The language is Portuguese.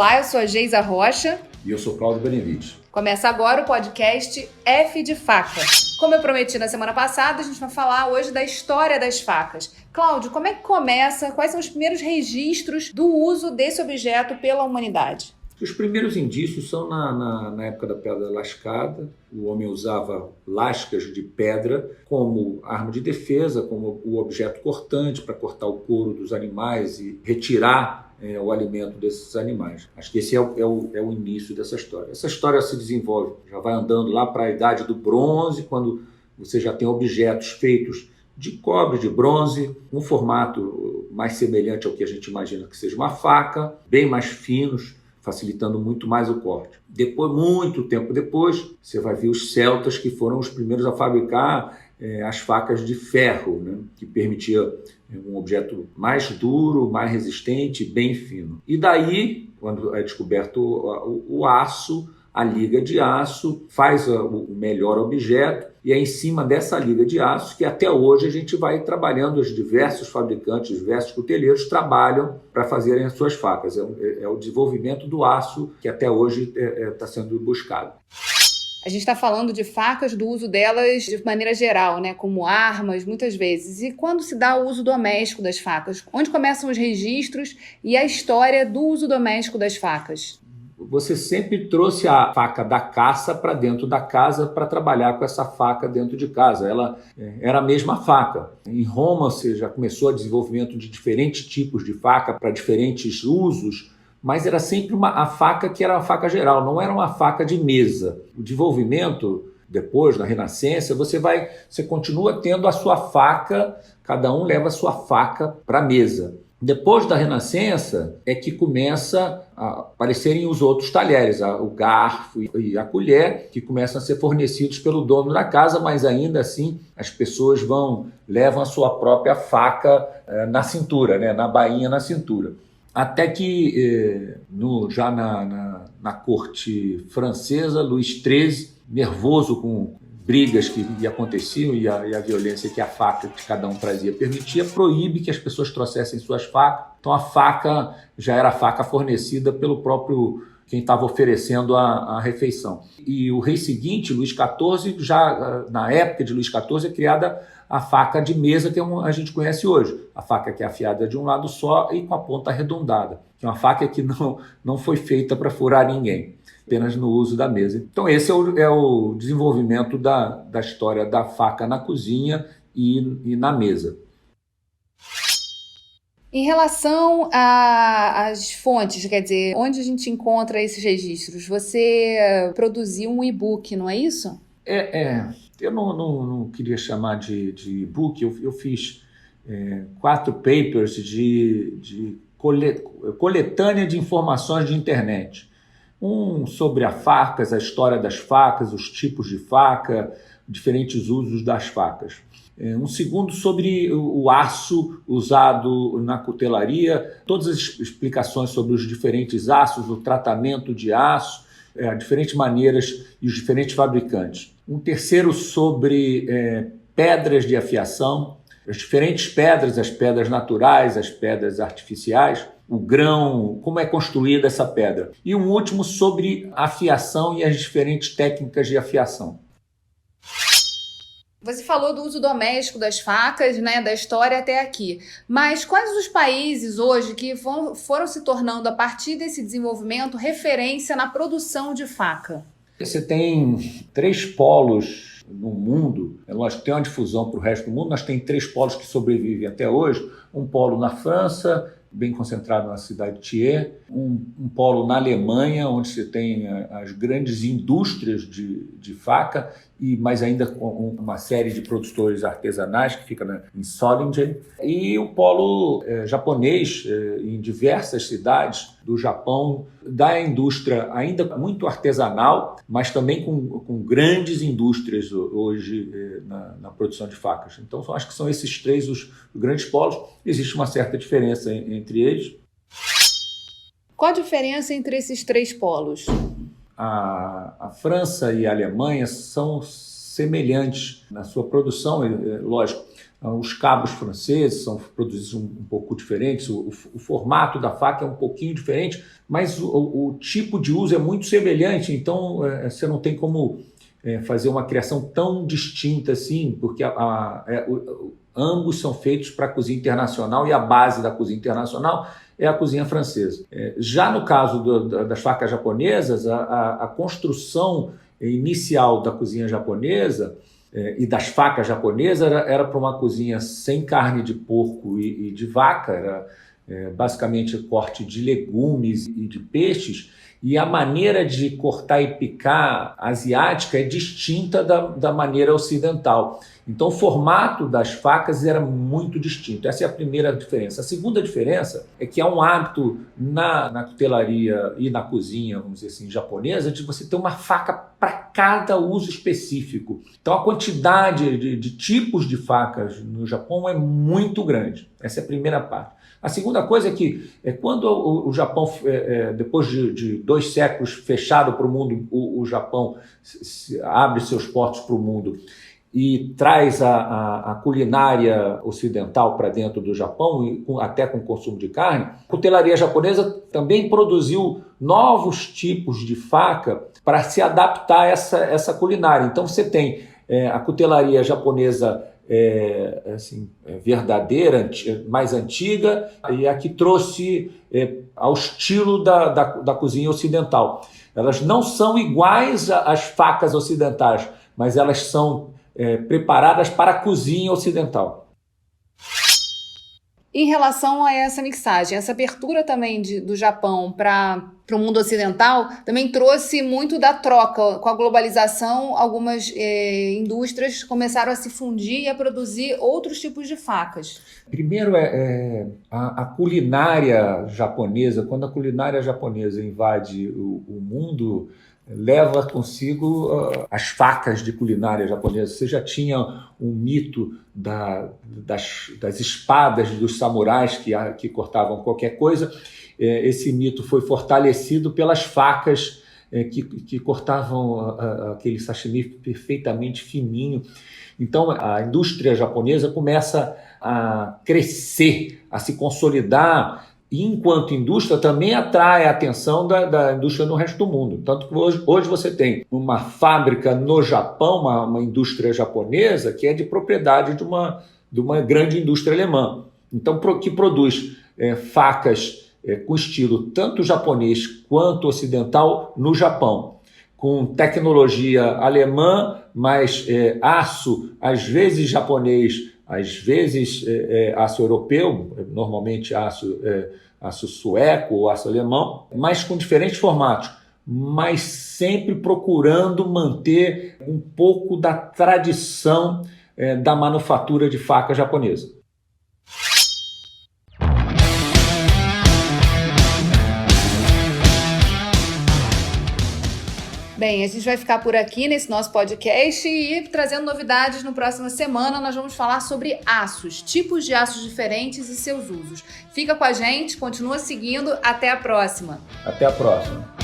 Olá, eu sou a Geisa Rocha. E eu sou Cláudio Benevides. Começa agora o podcast F de Faca. Como eu prometi na semana passada, a gente vai falar hoje da história das facas. Cláudio, como é que começa? Quais são os primeiros registros do uso desse objeto pela humanidade? Os primeiros indícios são na época da pedra lascada. O homem usava lascas de pedra como arma de defesa, como o objeto cortante para cortar o couro dos animais e retirar o alimento desses animais. Acho que esse é o início dessa história. Essa história se desenvolve, já vai andando lá para a Idade do Bronze, quando você já tem objetos feitos de cobre, de bronze, um formato mais semelhante ao que a gente imagina que seja uma faca, bem mais finos, facilitando muito mais o corte. Depois, muito tempo depois, você vai ver os celtas, que foram os primeiros a fabricar as facas de ferro, né? Que permitia um objeto mais duro, mais resistente, bem fino. E daí, quando é descoberto o aço, a liga de aço faz o melhor objeto, e é em cima dessa liga de aço que até hoje a gente vai trabalhando, os diversos fabricantes, diversos cuteleiros trabalham para fazerem as suas facas. É o desenvolvimento do aço que até hoje está sendo buscado. A gente está falando de facas, do uso delas de maneira geral, né, como armas, muitas vezes. E quando se dá o uso doméstico das facas? Onde começam os registros e a história do uso doméstico das facas? Você sempre trouxe a faca da caça para dentro da casa para trabalhar com essa faca dentro de casa. Ela era a mesma faca. Em Roma, você já começou o desenvolvimento de diferentes tipos de faca para diferentes usos, mas era sempre a faca que era uma faca geral, não era uma faca de mesa. O desenvolvimento, depois, na Renascença, você continua tendo a sua faca, cada um leva a sua faca para a mesa. Depois da Renascença é que começa a aparecerem os outros talheres, o garfo e a colher, que começam a ser fornecidos pelo dono da casa, mas ainda assim as pessoas levam a sua própria faca na cintura, né, na bainha na cintura. Até que, já na corte francesa, Luís XIII, nervoso com brigas que aconteciam e a violência que a faca que cada um trazia permitia, proíbe que as pessoas trouxessem suas facas. Então a faca já era a faca fornecida pelo próprio quem estava oferecendo a refeição. E o rei seguinte, Luís XIV, já na época de Luís XIV, é criada a faca de mesa que a gente conhece hoje. A faca que é afiada de um lado só e com a ponta arredondada. Que é uma faca que não foi feita para furar ninguém, apenas no uso da mesa. Então esse é o desenvolvimento da história da faca na cozinha e na mesa. Em relação às fontes, quer dizer, onde a gente encontra esses registros? Você produziu um e-book, não é isso? Eu não queria chamar de e-book, eu fiz 4 papers de coletânea de informações de internet. Um sobre as facas, a história das facas, os tipos de faca, diferentes usos das facas. Um segundo sobre o aço usado na cutelaria, todas as explicações sobre os diferentes aços, o tratamento de aço, diferentes maneiras e os diferentes fabricantes. Um terceiro sobre pedras de afiação, as diferentes pedras, as pedras naturais, as pedras artificiais, o grão, como é construída essa pedra. E um último sobre afiação e as diferentes técnicas de afiação. Você falou do uso doméstico das facas, né, da história até aqui. Mas quais os países hoje que foram se tornando, a partir desse desenvolvimento, referência na produção de faca? Você tem 3 polos no mundo, lógico, tem uma difusão para o resto do mundo, mas tem 3 polos que sobrevivem até hoje. Um polo na França, bem concentrado na cidade de Thiers, um polo na Alemanha, onde você tem as grandes indústrias de faca, mas ainda com uma série de produtores artesanais que fica em Solingen, e o polo japonês, em diversas cidades do Japão, da indústria ainda muito artesanal, mas também com grandes indústrias hoje na produção de facas. Então, acho que são esses 3 os grandes polos. Existe uma certa diferença entre eles. Qual a diferença entre esses 3 polos? A França e a Alemanha são semelhantes na sua produção, lógico. Os cabos franceses são produzidos um pouco diferentes, o formato da faca é um pouquinho diferente, mas o tipo de uso é muito semelhante, então você não tem como fazer uma criação tão distinta assim, porque ambos são feitos para a cozinha internacional e a base da cozinha internacional é a cozinha francesa. Já no caso das facas japonesas, a construção inicial da cozinha japonesa e das facas japonesas era para uma cozinha sem carne de porco e de vaca, era basicamente corte de legumes e de peixes, e a maneira de cortar e picar asiática é distinta da maneira ocidental. Então o formato das facas era muito distinto. Essa é a primeira diferença. A segunda diferença é que há um hábito na cutelaria e na cozinha, vamos dizer assim, japonesa, de você ter uma faca para cada uso específico. Então a quantidade de tipos de facas no Japão é muito grande. Essa é a primeira parte. A segunda coisa é que quando o Japão, depois de 2 séculos fechado para o mundo, o Japão abre seus portos para o mundo e traz a culinária ocidental para dentro do Japão, até com consumo de carne, a cutelaria japonesa também produziu novos tipos de faca para se adaptar a essa culinária. Então você tem a cutelaria japonesa verdadeira, mais antiga, e a que trouxe ao estilo da cozinha ocidental. Elas não são iguais às facas ocidentais, mas elas são preparadas para a cozinha ocidental. Em relação a essa mixagem, essa abertura também do Japão para o mundo ocidental também trouxe muito da troca. Com a globalização, algumas indústrias começaram a se fundir e a produzir outros tipos de facas. Primeiro a culinária japonesa. Quando a culinária japonesa invade o mundo, leva consigo as facas de culinária japonesa. Você já tinha um mito das espadas dos samurais que cortavam qualquer coisa. Esse mito foi fortalecido pelas facas que cortavam aquele sashimi perfeitamente fininho. Então a indústria japonesa começa a crescer, a se consolidar, e enquanto indústria também atrai a atenção da indústria no resto do mundo. Tanto que hoje você tem uma fábrica no Japão, uma indústria japonesa, que é de propriedade de uma grande indústria alemã. Então, que produz facas com estilo tanto japonês quanto ocidental no Japão, com tecnologia alemã, mas aço, às vezes japonês, às vezes aço europeu, normalmente aço sueco ou aço alemão, mas com diferentes formatos, mas sempre procurando manter um pouco da tradição da manufatura de faca japonesa. Bem, a gente vai ficar por aqui nesse nosso podcast e trazendo novidades no próxima semana. Nós vamos falar sobre aços, tipos de aços diferentes e seus usos. Fica com a gente, continua seguindo. Até a próxima. Até a próxima.